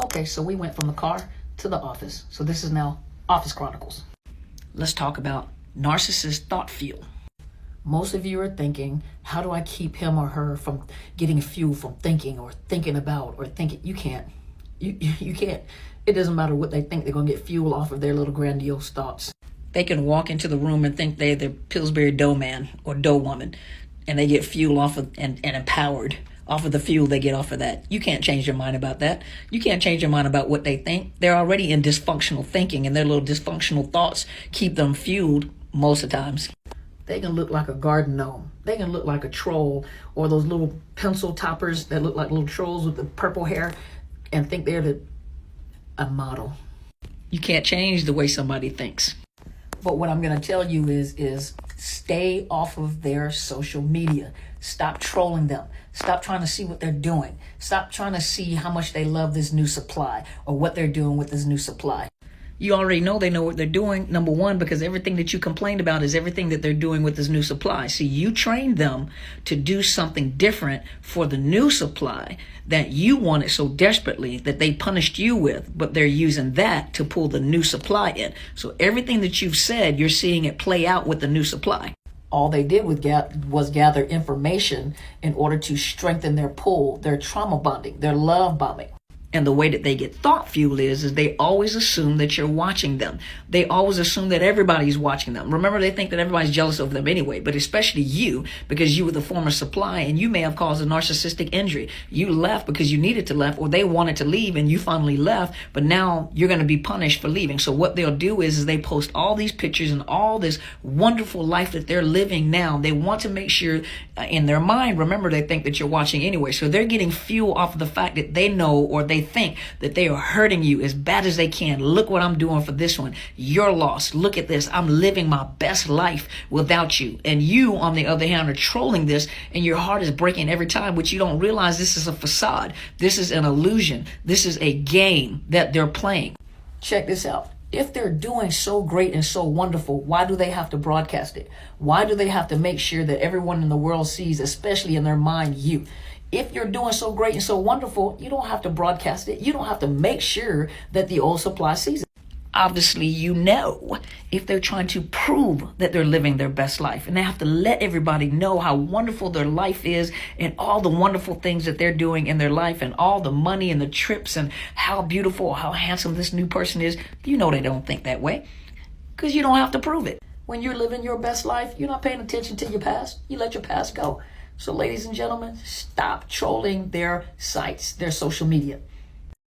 Okay, so we went from the car to the office. So this is now Office Chronicles. Let's talk about narcissist thought fuel. Most of you are thinking, how do I keep him or her from getting fuel from thinking or thinking about or thinking? You can't. You can't. It doesn't matter what they think. They're going to get fuel off of their little grandiose thoughts. They can walk into the room and think they're the Pillsbury dough man or dough woman, and they get fuel off of and empowered off of the fuel they get off of that. You can't change their mind about that. You can't change their mind about what they think. They're already in dysfunctional thinking, and their little dysfunctional thoughts keep them fueled most of the times. They can look like a garden gnome. They can look like a troll, or those little pencil toppers that look like little trolls with the purple hair, and think they're a model. You can't change the way somebody thinks. But what I'm going to tell you is stay off of their social media. Stop trolling them. Stop trying to see what they're doing. Stop trying to see how much they love this new supply or what they're doing with this new supply. You already know they know what they're doing, number one, because everything that you complained about is everything that they're doing with this new supply. See, you trained them to do something different for the new supply that you wanted so desperately that they punished you with, but they're using that to pull the new supply in. So everything that you've said, you're seeing it play out with the new supply. All they did was gather information in order to strengthen their pull, their trauma bonding, their love bombing. And the way that they get thought fuel is they always assume that you're watching them. They always assume that everybody's watching them. Remember, they think that everybody's jealous of them anyway, but especially you, because you were the former supply and you may have caused a narcissistic injury. You left because you needed to leave, or they wanted to leave and you finally left, but now you're going to be punished for leaving. So what they'll do is they post all these pictures and all this wonderful life that they're living now. They want to make sure in their mind, remember, they think that you're watching anyway. So they're getting fuel off of the fact that they know, or they think that they are hurting you as bad as they can. Look what I'm doing for this one. You're lost. Look at this. I'm living my best life without you. And you, on the other hand, are trolling this, and your heart is breaking every time, which you don't realize this is a facade. This is an illusion. This is a game that they're playing. Check this out. If they're doing so great and so wonderful, why do they have to broadcast it? Why do they have to make sure that everyone in the world sees, especially in their mind, you? If you're doing so great and so wonderful, you don't have to broadcast it. You don't have to make sure that the old supply sees it. Obviously, you know if they're trying to prove that they're living their best life, and they have to let everybody know how wonderful their life is and all the wonderful things that they're doing in their life and all the money and the trips and how beautiful, how handsome this new person is. You know they don't think that way because you don't have to prove it. When you're living your best life, you're not paying attention to your past. You let your past go. So ladies and gentlemen, stop trolling their sites, their social media.